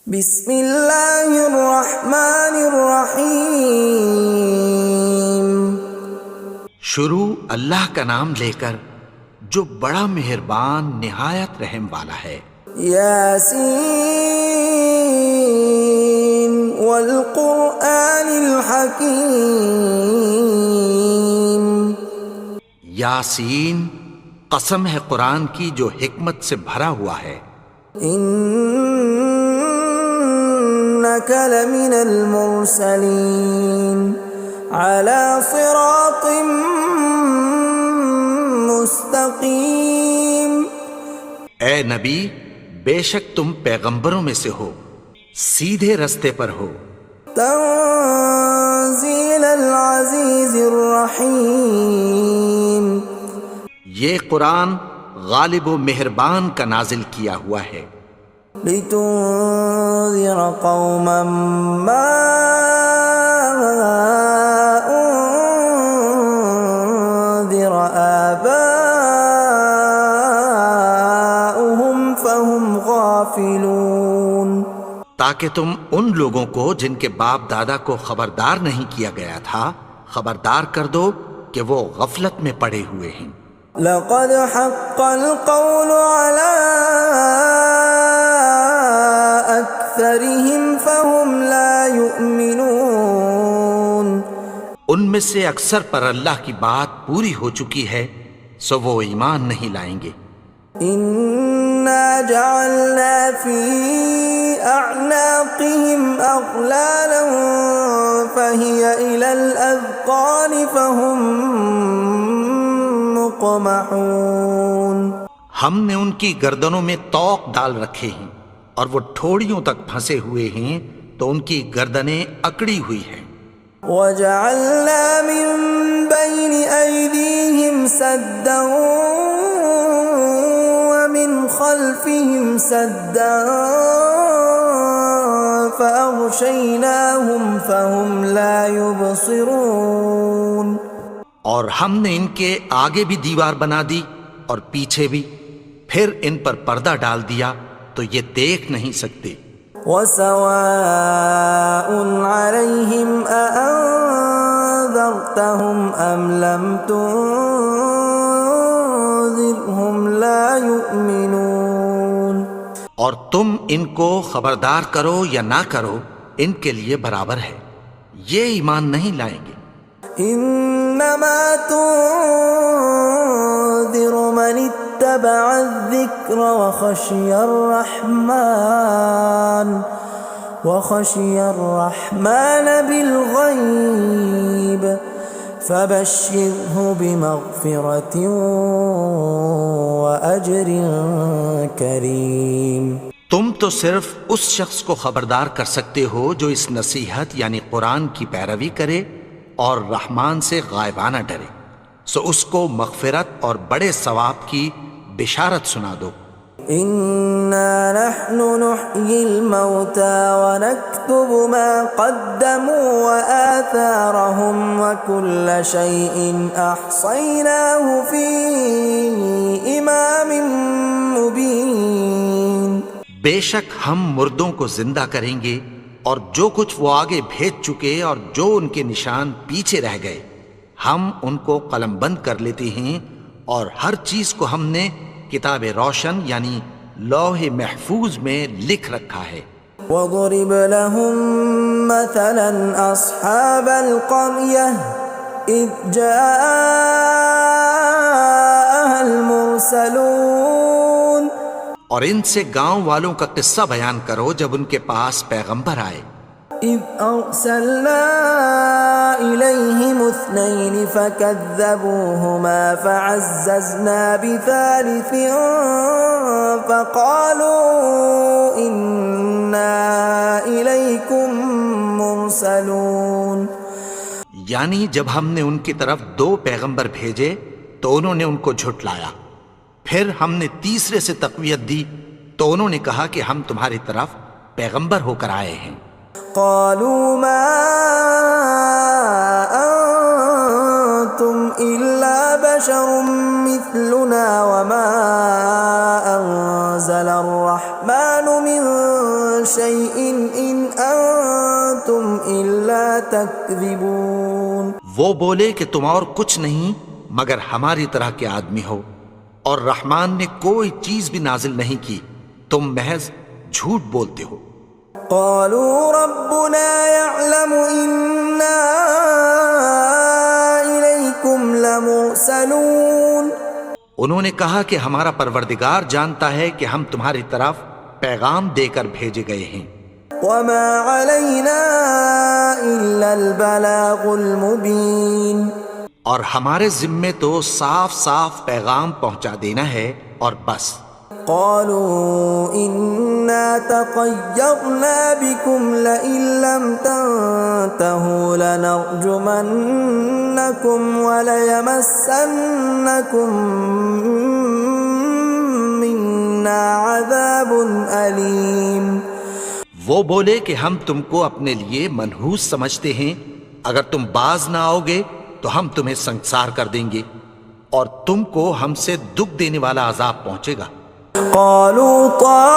بسم اللہ الرحمن الرحیم۔ شروع اللہ کا نام لے کر جو بڑا مہربان نہایت رحم والا ہے۔ یاسین والقرآن الحکیم۔ یاسین، قسم ہے قرآن کی جو حکمت سے بھرا ہوا ہے۔ انک لمن المرسلین علی صراط مستقیم۔ اے نبی، بے شک تم پیغمبروں میں سے ہو، سیدھے رستے پر ہو۔ تنزیل العزیز الرحیم۔ یہ قرآن غالب و مہربان کا نازل کیا ہوا ہے۔ لتنذر قوما ما انذر آباؤهم فهم غافلون۔ تاکہ تم ان لوگوں کو جن کے باپ دادا کو خبردار نہیں کیا گیا تھا خبردار کر دو کہ وہ غفلت میں پڑے ہوئے ہیں۔ لقد حق القول على أكثرهم فهم لا يؤمنون۔ ان میں سے اکثر پر اللہ کی بات پوری ہو چکی ہے سو وہ ایمان نہیں لائیں گے۔ إنا جعلنا في أعناقهم أغلالا فهي إلى الأذقان فهم مقمحون۔ ہم نے ان کی گردنوں میں طوق ڈال رکھے ہیں اور وہ ٹھوڑیوں تک پھنسے ہوئے ہیں تو ان کی گردنیں اکڑی ہوئی ہیں۔ وَجَعَلْنَا مِن بَيْنِ أَيْدِيهِمْ سَدًّا وَمِنْ خَلْفِهِمْ سَدًّا فَأَغْشَيْنَاهُمْ فَهُمْ لَا يُبْصِرُونَ۔ اور ہم نے ان کے آگے بھی دیوار بنا دی اور پیچھے بھی، پھر ان پر پردہ ڈال دیا تو یہ دیکھ نہیں سکتے۔ وَسَوَاءٌ عَلَيْهِمْ أَأَنذَرْتَهُمْ أَمْ لَمْ تُنذِرْهُمْ لَا يُؤْمِنُونَ۔ اور تم ان کو خبردار کرو یا نہ کرو ان کے لیے برابر ہے، یہ ایمان نہیں لائیں گے۔ انما تنذر من اتبع الذکر وخشی الرحمن بالغیب فبشرہ بمغفرۃ واجر کریم۔ تم تو صرف اس شخص کو خبردار کر سکتے ہو جو اس نصیحت یعنی قرآن کی پیروی کرے اور رحمان سے غائبانہ ڈرے، سو اس کو مغفرت اور بڑے ثواب کی بشارت سنا دو۔ اِنَّا نَحْنُ نُحْيِي الْمَوْتَى وَنَكْتُبُ مَا قَدَّمُوا وَآثَارَهُمْ وَكُلَّ شَيْءٍ أَحْصَيْنَاهُ فِي إِمَامٍ مُبِينٍ۔ بے شک ہم مردوں کو زندہ کریں گے اور جو کچھ وہ آگے بھیج چکے اور جو ان کے نشان پیچھے رہ گئے ہم ان کو قلم بند کر لیتے ہیں، اور ہر چیز کو ہم نے کتاب روشن یعنی لوح محفوظ میں لکھ رکھا ہے۔ وَضُرِبَ لَهُم مَّثَلًا أَصْحَابَ الْقَرْيَةِ إِذْ جَاءَهَا الْمُرْسَلُونَ۔ اور ان سے گاؤں والوں کا قصہ بیان کرو جب ان کے پاس پیغمبر آئے۔ إِذْ أَرْسَلْنَا إِلَيْهِمُ اثْنَيْنِ فَكَذَّبُوهُمَا فَعَزَّزْنَا بِثَالِثٍ فَقَالُوا إِنَّا إِلَيْكُمْ مُرْسَلُونَ۔ یعنی جب ہم نے ان کی طرف 2 پیغمبر بھیجے تو انہوں نے ان کو جھٹلایا، پھر ہم نے تیسرے سے تقویت دی تو انہوں نے کہا کہ ہم تمہاری طرف پیغمبر ہو کر آئے ہیں۔ قالوا ما انتم الا بشر مثلنا وما انزل الرحمن من شيء إن أنتم إلا تكذبون. وہ بولے کہ تم اور کچھ نہیں مگر ہماری طرح کے آدمی ہو، اور رحمان نے کوئی چیز بھی نازل نہیں کی، تم محض جھوٹ بولتے ہو. قالوا ربنا يعلم إنا إليكم لمرسلون. انہوں نے کہا کہ ہمارا پروردگار جانتا ہے کہ ہم تمہاری طرف پیغام دے کر بھیجے گئے ہیں. وما علينا إلا البلاغ المبين. اور ہمارے ذمے تو صاف صاف پیغام پہنچا دینا ہے اور بس. قالوا إنا تطيرنا بكم لئن لم تنتهوا لنرجمنكم وليمسنكم منا عذاب أليم. وہ بولے کہ ہم تم کو اپنے لیے منحوس سمجھتے ہیں، اگر تم باز نہ آؤ گے تو ہم تمہیں سنسار کر دیں گے اور تم کو ہم سے دکھ دینے والا عذاب پہنچے گا. قالوا طائركم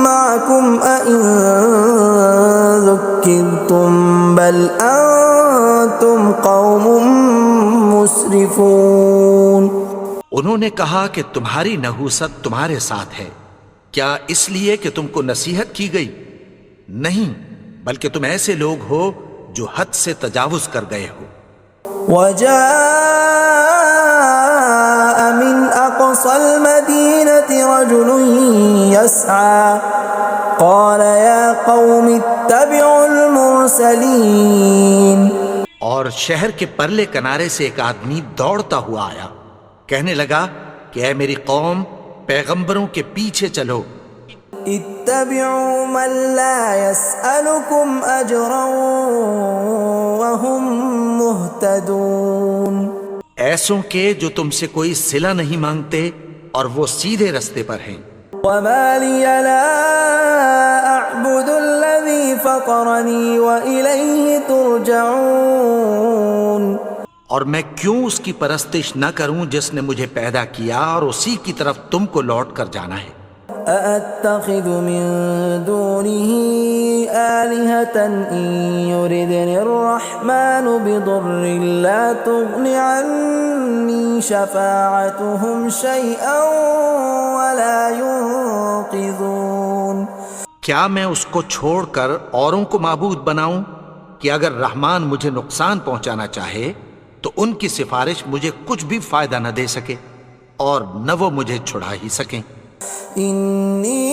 معكم أئن ذكرتم بل أنتم قوم مسرفون. انہوں نے کہا کہ تمہاری نحوست تمہارے ساتھ ہے، کیا اس لیے کہ تم کو نصیحت کی گئی؟ نہیں، بلکہ تم ایسے لوگ ہو جو حد سے تجاوز کر گئے ہو. وجاء من أقصى المدينة رجل يسعى قال يا قوم اتبعوا المرسلين. اور شہر کے پرلے کنارے سے ایک آدمی دوڑتا ہوا آیا، کہنے لگا کہ اے میری قوم، پیغمبروں کے پیچھے چلو. اتبعوا من لا يسألكم أجرا وهم مهتدون. ایسوں کے جو تم سے کوئی صلہ نہیں مانگتے اور وہ سیدھے رستے پر ہیں. وما لي لا أعبد الذي فطرني وإليه ترجعون. اور میں کیوں اس کی پرستش نہ کروں جس نے مجھے پیدا کیا اور اسی کی طرف تم کو لوٹ کر جانا ہے. أأتخذ من دونه آلهة إن يردني الرحمن بضر لا تغن عني شفاعتهم شيئا ولا ينقذون. کیا میں اس کو چھوڑ کر اوروں کو معبود بناؤں کہ اگر رحمان مجھے نقصان پہنچانا چاہے تو ان کی سفارش مجھے کچھ بھی فائدہ نہ دے سکے اور نہ وہ مجھے چھڑا ہی سکیں. إني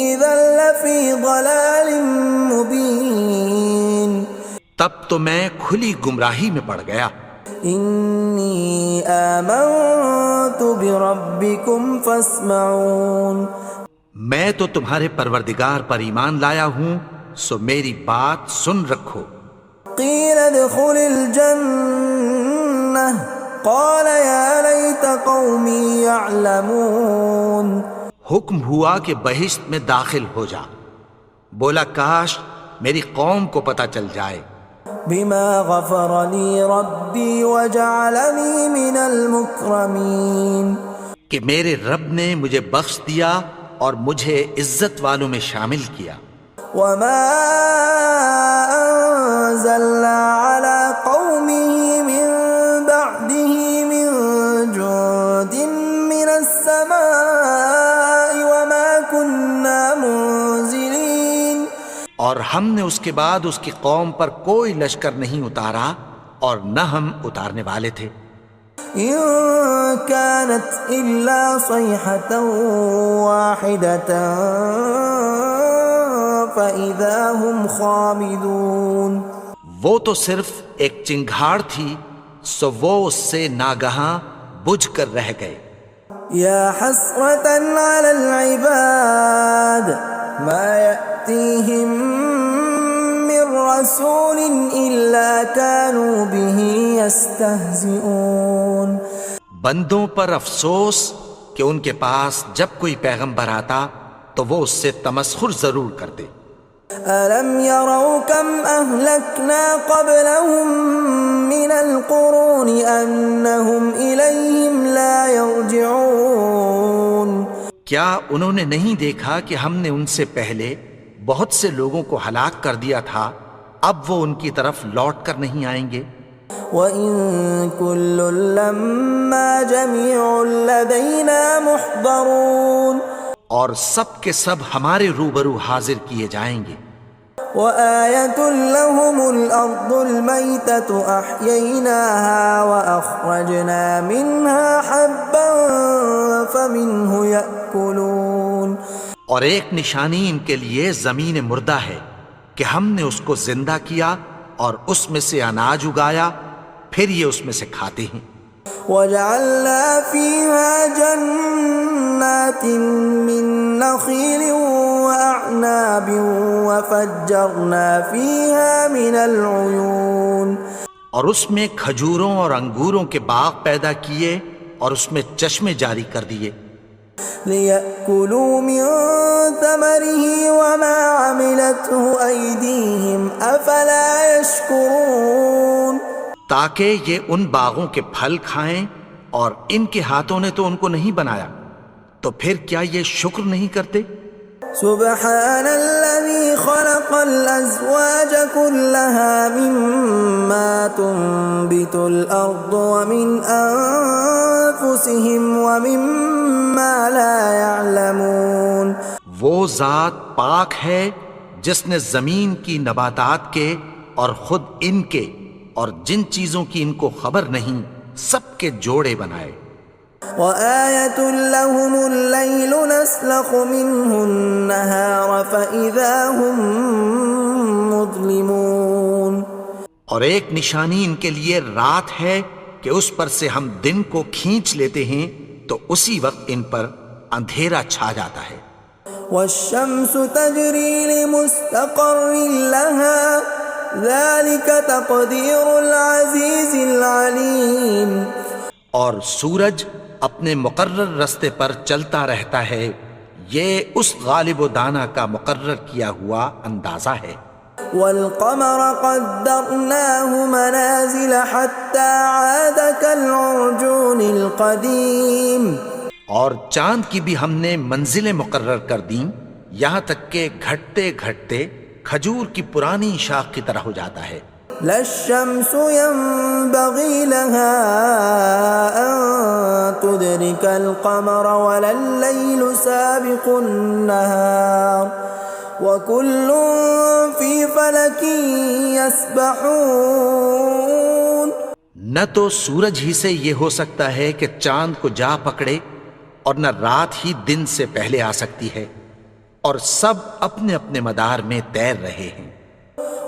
إذا لفي ضلال مبين. تب تو میں کھلی گمراہی میں پڑ گیا. إني آمنت بربكم فاسمعون. میں تو تمہارے پروردگار پر ایمان لایا ہوں، سو میری بات سن رکھو. قيل ادخل الجنة قال يا ليت قومي يعلمون. حکم ہوا کہ بہشت میں داخل ہو جا. بولا کاش میری قوم کو پتہ چل جائے. بما غفر لي ربي وجعلني من المكرمين. کہ میرے رب نے مجھے بخش دیا اور مجھے عزت والوں میں شامل کیا. وما أنزلنا على قومه من بعده من جند من السماء وما كنا منزلين. اور ہم نے اس کے بعد اس کی قوم پر کوئی لشکر نہیں اتارا اور نہ ہم اتارنے والے تھے. إن كانت إلا صيحة واحدة فإذا هم خامدون. وہ تو صرف ایک چنگھاڑ تھی، سو وہ اس سے ناگہاں بجھ کر رہ گئے. يا حسرة على العباد ما يأتيهم من رسول إلا كانوا به يستهزئون. بندوں پر افسوس کہ ان کے پاس جب کوئی پیغمبر آتا تو وہ اس سے تمسخر ضرور کرتے. ألم يروا كم أهلكنا قبلهم من القرون أنهم إليهم لا يرجعون کیا انہوں نے نہیں دیکھا کہ ہم نے ان سے پہلے بہت سے لوگوں کو ہلاک کر دیا تھا، اب وہ ان کی طرف لوٹ کر نہیں آئیں گے؟ وَإِن كُلٌّ لَّمَّا جَمِيعٌ لَّدَيْنَا مُحْضَرُونَ اور سب کے سب ہمارے روبرو حاضر کیے جائیں گے۔ وَآيَةٌ لَّهُمُ الْأَرْضُ الْمَيْتَةُ أَحْيَيْنَاهَا وَأَخْرَجْنَا مِنْهَا حَبًّا فَمِنْهُ يَأْكُلُونَ اور ایک نشانی ان کے لیے زمین مردہ ہے کہ ہم نے اس کو زندہ کیا اور اس میں سے اناج اگایا، پھر یہ اس میں سے کھاتے ہیں۔ وَجَعَلْنَا فِيهَا جَنَّاتٍ مِّن نَّخِيلٍ وَأَعْنَابٍ وَفَجَّرْنَا فِيهَا مِنَ الْعُيُونِ اور اس میں کھجوروں اور انگوروں کے باغ پیدا کیے اور اس میں چشمے جاری کر دیے، لِيَأْكُلُوا مِن ثَمَرِهِ وَمَا عَمِلَتْهُ أَيْدِيهِمْ أَفَلَا يَشْكُرُونَ تاکہ یہ ان باغوں کے پھل کھائیں، اور ان کے ہاتھوں نے تو ان کو نہیں بنایا، تو پھر کیا یہ شکر نہیں کرتے؟ سبحان الذي خلق الأزواج كلها مما تنبت الأرض ومن أنفسهم ومما لا يعلمون وہ ذات پاک ہے جس نے زمین کی نباتات کے اور خود ان کے اور جن چیزوں کی ان کو خبر نہیں سب کے جوڑے بنائے۔ وآية لهم الليل نسلخ منه النهار فإذا هم مظلمون اور ایک نشانی ان کے لیے رات ہے کہ اس پر سے ہم دن کو کھینچ لیتے ہیں تو اسی وقت ان پر اندھیرا چھا جاتا ہے۔ والشمس تجري لمستقر لها ذلك تقدير العزيز العليم اور سورج اپنے مقرر رستے پر چلتا رہتا ہے، یہ اس غالب و دانا کا مقرر کیا ہوا اندازہ ہے۔ والقمر قدرناه منازل حتى عاد كالعرجون القديم اور چاند کی بھی ہم نے منزلیں مقرر کر دیں، یہاں تک کہ گھٹتے گھٹتے کھجور کی پرانی شاخ کی طرح ہو جاتا ہے۔ لا الشمس ينبغي لها أن تدرك القمر ولا الليل سابق النهار وكل في فلك يسبحون نہ تو سورج ہی سے یہ ہو سکتا ہے کہ چاند کو جا پکڑے، اور نہ رات ہی دن سے پہلے آ سکتی ہے، اور سب اپنے اپنے مدار میں تیر رہے ہیں۔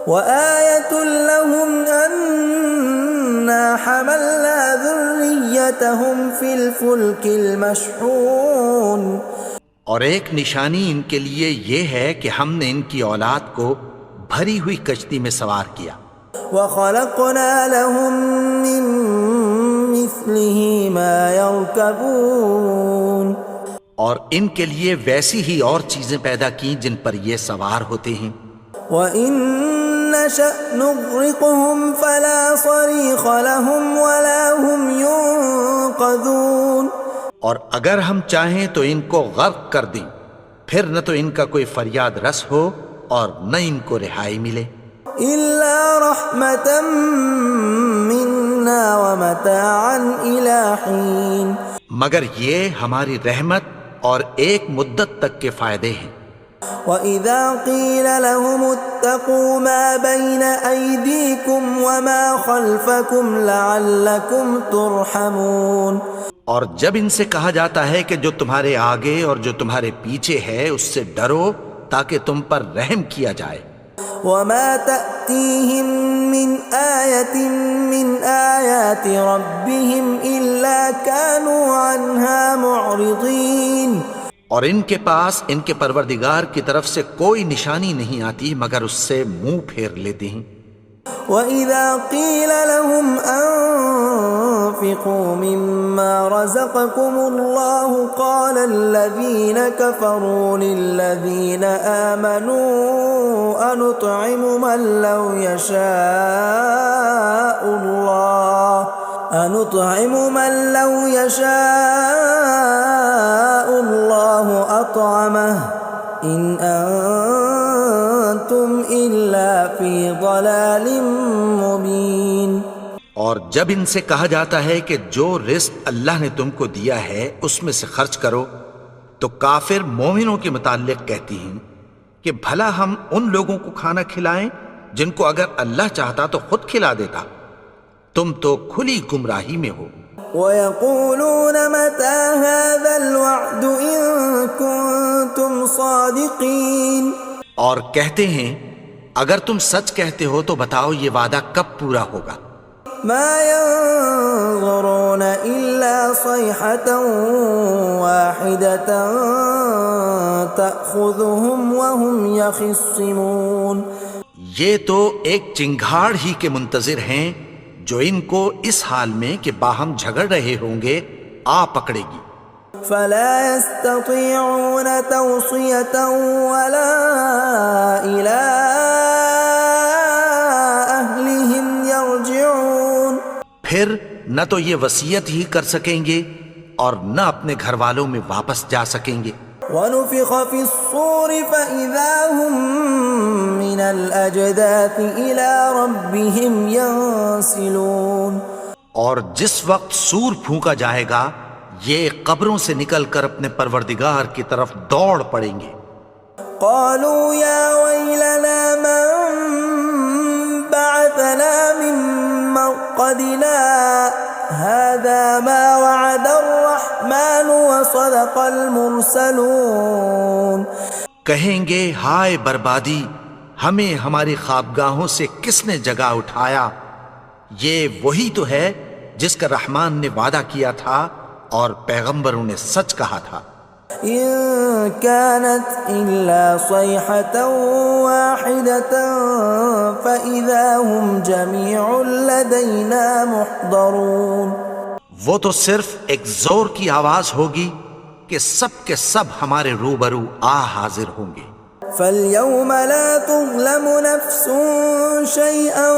وآية لهم أنا حملنا ذريتهم في الفلك المشحون اور ایک نشانی ان کے لیے یہ ہے کہ ہم نے ان کی اولاد کو بھری ہوئی کشتی میں سوار کیا۔ وخلقنا لهم من مثله ما يركبون اور ان کے لیے ویسی ہی اور چیزیں پیدا کی جن پر یہ سوار ہوتے ہیں۔ وَإِن نَّشَأْ نُغْرِقْهُمْ فَلَا صَرِيخَ لَهُمْ وَلَا هُمْ يُنقَذُونَ اور اگر ہم چاہیں تو ان کو غرق کر دیں، پھر نہ تو ان کا کوئی فریاد رس ہو اور نہ ان کو رہائی ملے۔ إِلَّا رَحْمَةً مِّنَّا وَمَتَاعًا إِلَىٰ حِينٍ مگر یہ ہماری رحمت اور ایک مدت تک کے فائدے ہیں۔ وَإِذَا قِيلَ لَهُمُ اتَّقُوا مَا بَيْنَ أَيْدِيكُمْ وَمَا خَلْفَكُمْ لَعَلَّكُمْ تُرْحَمُونَ اور جب ان سے کہا جاتا ہے کہ جو تمہارے آگے اور جو تمہارے پیچھے ہے اس سے ڈرو تاکہ تم پر رحم کیا جائے۔ وَمَا تَأْتِيهِم مِّنْ آيَةٍ مِّنْ آيَاتِ رَبِّهِمْ إِلَّا كَانُوا عَنْهَا مُعْرِضِينَ اور ان کے پاس ان کے پروردگار کی طرف سے کوئی نشانی نہیں آتی مگر اس سے منہ پھیر لیتے ہیں۔ وَإِذَا قِيلَ لَهُمْ أَنفِقُوا مِمَّا رَزَقَكُمُ اللَّهُ قَالَ الَّذِينَ كَفَرُوا لِلَّذِينَ آمَنُوا أَنُطْعِمُ مَن لَّوْ يَشَاءُ اللَّهُ أَطْعَمَهُ إِنْ أَنتُمْ إِلَّا فِي ضَلَالٍ مُبِينٍ۔ اور جب ان سے کہا جاتا ہے کہ جو رزق اللہ نے تم کو دیا ہے اس میں سے خرچ کرو، تو کافر مومنوں کے متعلق کہتی ہیں کہ بھلا ہم ان لوگوں کو کھانا کھلائیں جن کو اگر اللہ چاہتا تو خود کھلا دیتا، تم تو کھلی گمراہی میں ہو۔ وَيَقُولُونَ مَتَى هَذَا الْوَعْدُ إِن كُنتُمْ صَادِقِينَ، اور کہتے ہیں اگر تم سچ کہتے ہو تو بتاؤ یہ وعدہ کب پورا ہوگا۔ مَا يَنظُرُونَ إِلَّا صَيْحَةً وَاحِدَةً تَأْخُذُهُمْ وَهُمْ يَخِصِّمُونَ، یہ تو ایک چنگھاڑ ہی کے منتظر ہیں جو ان کو اس حال میں کہ باہم جھگڑ رہے ہوں گے آ پکڑے گی۔ فَلَا يَسْتَطِيعُونَ تَوْصِيَةً وَلَا إِلَىٰ أَهْلِهِمْ يَرْجِعُونَ، پھر نہ تو یہ وصیت ہی کر سکیں گے اور نہ اپنے گھر والوں میں واپس جا سکیں گے۔ وَنُفِخَ فِي الصُّورِ فَإِذَا هُم مِّنَ الْأَجْدَاثِ إِلَىٰ رَبِّهِمْ يَنسِلُونَ، اور جس وقت سور پھونکا جائے گا یہ قبروں سے نکل کر اپنے پروردگار کی طرف دوڑ پڑیں گے۔ قَالُوا يَا وَيْلَنَا مَن بَعَثَنَا مِن مَّرْقَدِنَا هَٰذَا مَا وَعَدَ الرَّحْمَٰنُ وَصَدَقَ الْمُرْسَلُونَ، کہیں گے ہائے بربادی، ہمیں ہماری خوابگاہوں سے کس نے جگا اٹھایا، یہ وہی تو ہے جس کا رحمان نے وعدہ کیا تھا اور پیغمبروں نے سچ کہا تھا۔ إِن كَانَتْ إِلَّا صَيْحَةً وَاحِدَةً فَإِذَا هُمْ جَمِيعٌ لَدَيْنَا مُحْضَرُونَ، وہ تو صرف ایک زور کی آواز ہوگی کہ سب کے سب ہمارے روبرو آ حاضر ہوں گے۔ فَالْيَوْمَ لَا تُظْلَمُ نَفْسٌ شَيْئًا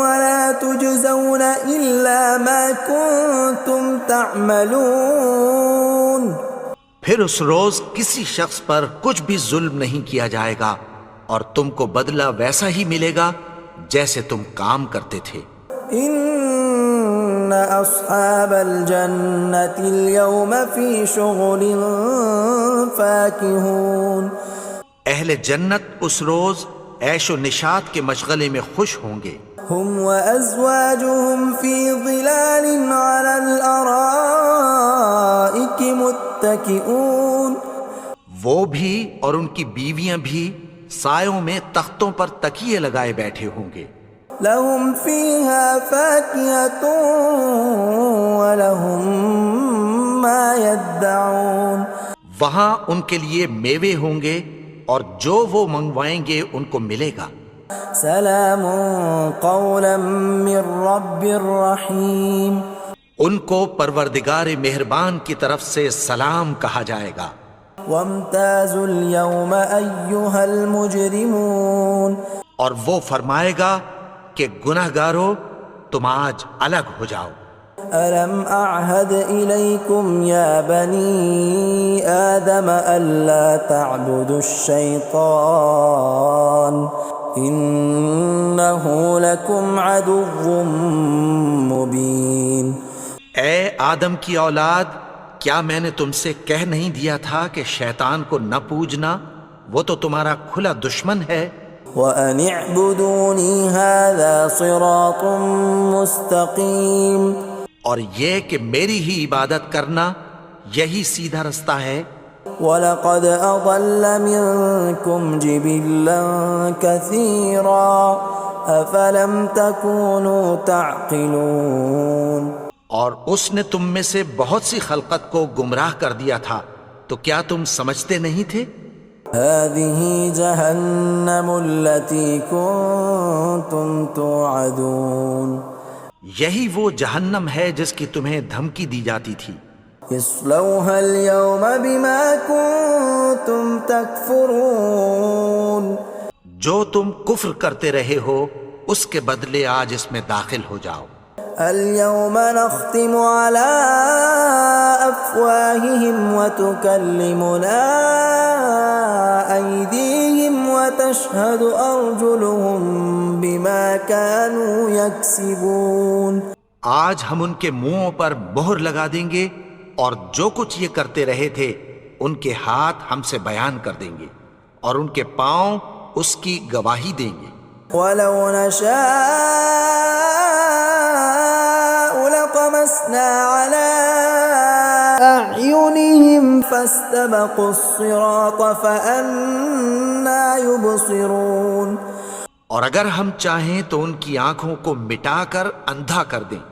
وَلَا تُجْزَوْنَ إِلَّا مَا كُنتُمْ تَعْمَلُونَ، پھر اس روز کسی شخص پر کچھ بھی ظلم نہیں کیا جائے گا اور تم کو بدلہ ویسا ہی ملے گا جیسے تم کام کرتے تھے۔ إِنَّ أَصْحَابَ الْجَنَّةِ الْيَوْمَ فِي شُغُلٍ فَاكِهُونَ، اہل جنت اس روز عیش و نشاط کے مشغلے میں خوش ہوں گے۔ هُمْ وَأَزْوَاجُهُمْ فِي ظِلَالٍ عَلَى الْأَرَائِكِ مُتَّكِئُونَ، وہ بھی اور ان کی بیویاں بھی سایوں میں تختوں پر تکیے لگائے بیٹھے ہوں گے۔ لَهُمْ فِيهَا فَاكِهَةٌ وَلَهُمْ مَا يَدَّعُونَ، وہاں ان کے لیے میوے ہوں گے اور جو وہ منگوائیں گے ان کو ملے گا۔ سلام قولا من رب الرحیم، ان کو پروردگار مہربان کی طرف سے سلام کہا جائے گا۔ وامتازوا اليوم ایھا المجرمون، اور وہ فرمائے گا کہ گنہگارو تم آج الگ ہو جاؤ۔ ألم أعهد إليكم يا بني آدم ألا تعبدوا الشيطان إنه لكم عدو مبين۔ اے آدم کی اولاد، کیا میں نے تم سے کہہ نہیں دیا تھا کہ شیطان کو نہ پوجنا، وہ تو تمہارا کھلا دشمن ہے۔ وَأَنِ اعْبُدُونِي هَذَا صِرَاطٌ مُسْتَقِيمٌ، اور یہ کہ میری ہی عبادت کرنا یہی سیدھا رستہ ہے۔ وَلَقَدْ أَضَلَّ مِنكُمْ جِبِلًّا كَثِيرًا أَفَلَمْ تَكُونُوا تَعْقِلُونَ، اور اس نے تم میں سے بہت سی خلقت کو گمراہ کر دیا تھا، تو کیا تم سمجھتے نہیں تھے؟ هذه جهنم التي كنتم توعدون یہی وہ جہنم ہے جس کی تمہیں دھمکی دی جاتی تھی. اصلوها اليوم بما كنتم تكفرون جو تم کفر کرتے رہے ہو اس کے بدلے آج اس میں داخل ہو جاؤ. اليوم نختم على أفواههم وتكلمنا أيديهم وتشهد أرجلهم بما كانوا يكسبون. آج ہم ان کے منہوں پر مہر لگا دیں گے اور جو کچھ یہ کرتے رہے تھے ان کے ہاتھ ہم سے بیان کر دیں گے اور ان کے پاؤں اس کی گواہی دیں گے. ولو نشاء لطمسنا على أعينهم فاستبقوا الصراط فأنى يبصرون. اور اگر ہم چاہیں تو ان کی آنکھوں کو مٹا کر اندھا کر دیں،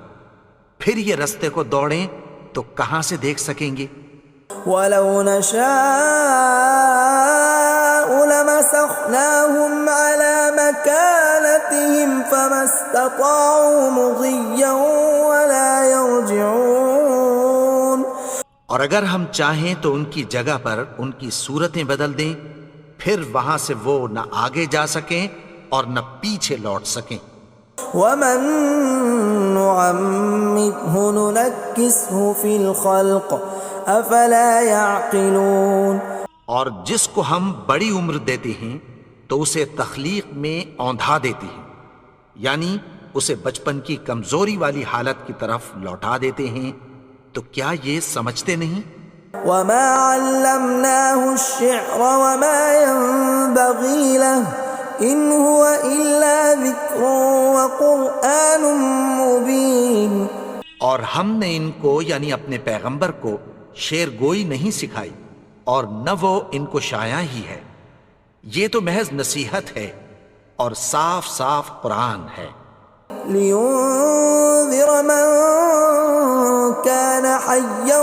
پھر یہ رستے کو دوڑیں تو کہاں سے دیکھ سکیں گے. ولو نشاء لمسخناهم على مكانتهم فما استطاعوا مضيا ولا يرجعون. اور اگر ہم چاہیں تو ان کی جگہ پر ان کی صورتیں بدل دیں، پھر وہاں سے وہ نہ آگے جا سکیں اور نہ پیچھے لوٹ سکیں. ومن نعمره ننكسه في الخلق افلا يعقلون. اور جس کو ہم بڑی عمر دیتے ہیں تو اسے تخلیق میں اوندھا دیتے ہیں، یعنی اسے بچپن کی کمزوری والی حالت کی طرف لوٹا دیتے ہیں. تو کیا یہ سمجھتے نہیں؟ وما علمناه الشعر وما ينبغي له ان هو الا ذکر وقرآن مبین. اور ہم نے ان کو یعنی اپنے پیغمبر کو شعر گوئی نہیں سکھائی اور نہ وہ ان کو شایع ہی ہے، یہ تو محض نصیحت ہے اور صاف صاف قرآن ہے. لینذر من كان حیا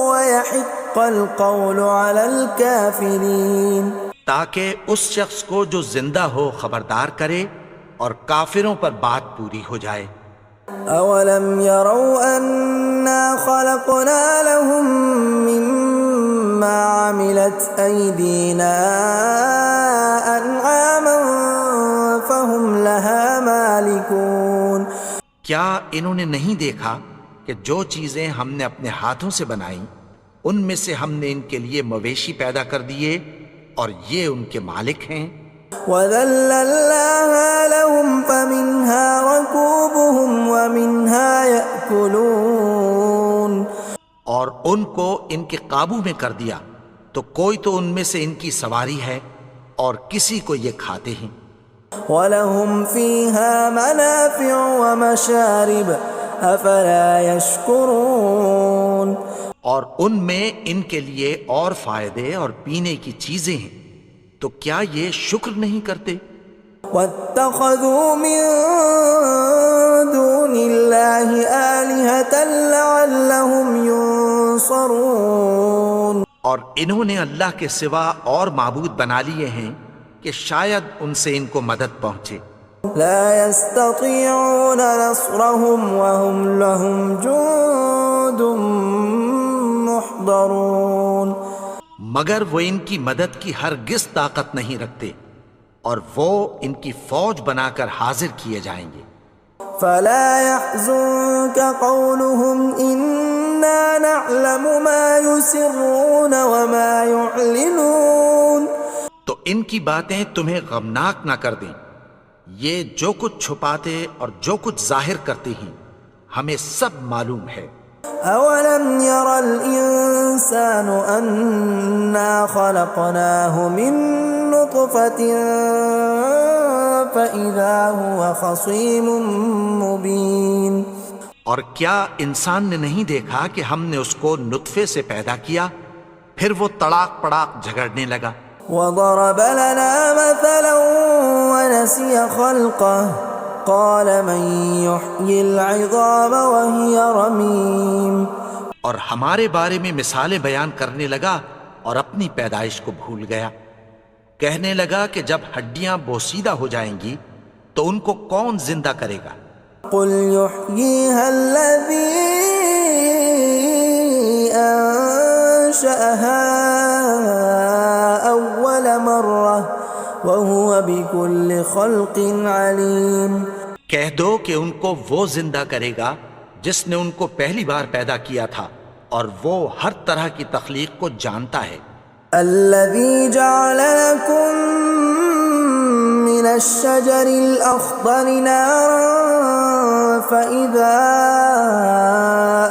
ويحق القول على الكافرین. تاکہ اس شخص کو جو زندہ ہو خبردار کرے اور کافروں پر بات پوری ہو جائے. اولم يروا انا خلقنا لهم مما عملت ايدينا انعاما فهم لها مالكون. کیا انہوں نے نہیں دیکھا کہ جو چیزیں ہم نے اپنے ہاتھوں سے بنائیں ان میں سے ہم نے ان کے لیے مویشی پیدا کر دیے اور یہ ان کے مالک ہیں. وَذَلَّلْنَاهَا لَهُمْ فَمِنْهَا رَكُوبُهُمْ وَمِنْهَا يَأْكُلُونَ. اور ان کو ان کے قابو میں کر دیا تو کوئی تو ان میں سے ان کی سواری ہے اور کسی کو یہ کھاتے ہیں. وَلَهُمْ فِيهَا مَنَافِعُ وَمَشَارِبُ أَفَلَا يَشْكُرُونَ. اور ان میں ان کے لیے اور فائدے اور پینے کی چیزیں ہیں، تو کیا یہ شکر نہیں کرتے؟ وَاتَّخَذُوا مِن دُونِ اللَّهِ آلِهَةً لَعَلَّهُمْ يُنصَرُونَ. اور انہوں نے اللہ کے سوا اور معبود بنا لیے ہیں کہ شاید ان سے ان کو مدد پہنچے. لا يستطيعون نصرهم وهم لهم جند محضرون. مگر وہ ان کی مدد کی ہرگز طاقت نہیں رکھتے اور وہ ان کی فوج بنا کر حاضر کیے جائیں گے. فلا يحزنك قولهم إنا نعلم ما يسرون وما يعلنون. تو ان کی باتیں تمہیں غمناک نہ کر دیں، یہ جو کچھ چھپاتے اور جو کچھ ظاہر کرتے ہیں ہمیں سب معلوم ہے. اولم ير الانسان انا خلقناه من نطفة فاذا هو خصيم مبين. اور کیا انسان نے نہیں دیکھا کہ ہم نے اس کو نطفے سے پیدا کیا پھر وہ تڑاک پڑاک جھگڑنے لگا. وضرب لنا مثلا ونسي خلقه قال من يحيي العظام وهي رميم. اور ہمارے بارے میں مثالیں بیان کرنے لگا اور اپنی پیدائش کو بھول گیا. کہنے لگا کہ جب ہڈیاں بوسیدہ ہو جائیں گی تو ان کو کون زندہ کرے گا؟ قل يحييها الذي أنشأها أول مرة وهو بكل خلق عليم۔ کہہ دو کہ ان کو وہ زندہ کرے گا جس نے ان کو پہلی بار پیدا کیا تھا اور وہ ہر طرح کی تخلیق کو جانتا ہے۔ الذي جعل لكم من الشجر الأخضر نارا فإذا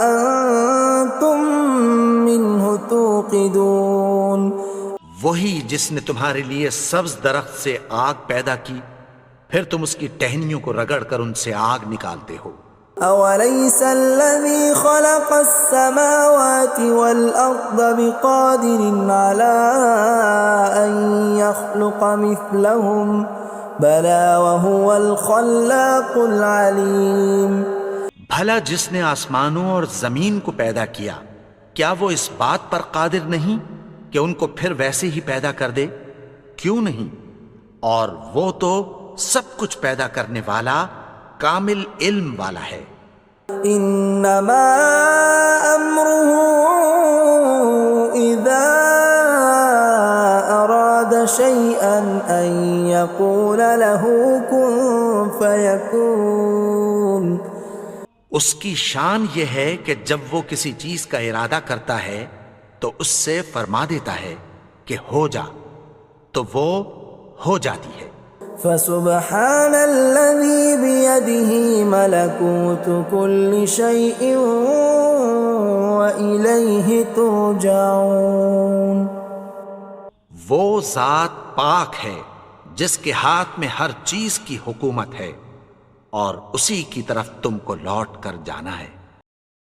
أنتم منه توقدون۔ وہی جس نے تمہارے لیے سبز درخت سے آگ پیدا کی، پھر تم اس کی ٹہنیوں کو رگڑ کر ان سے آگ نکالتے ہو۔ أوليس الذي خلق السماوات والأرض بقادر على أن يخلق مثلهم بلى وهو الخلاق العليم۔ بھلا جس نے آسمانوں اور زمین کو پیدا کیا، کیا وہ اس بات پر قادر نہیں کہ ان کو پھر ویسے ہی پیدا کر دے؟ کیوں نہیں؟ اور وہ تو سب کچھ پیدا کرنے والا، کامل علم والا ہے۔ انما امره اذا اراد شيئا ان يقول له كن فيكون۔ اس کی شان یہ ہے کہ جب وہ کسی چیز کا ارادہ کرتا ہے تو اس سے فرما دیتا ہے کہ ہو جا، تو وہ ہو جاتی ہے۔ فسبحان الذي بيده ملكوت كل شيء وإليه ترجعون۔ وہ ذات پاک ہے جس کے ہاتھ میں ہر چیز کی حکومت ہے اور اسی کی طرف تم کو لوٹ کر جانا ہے۔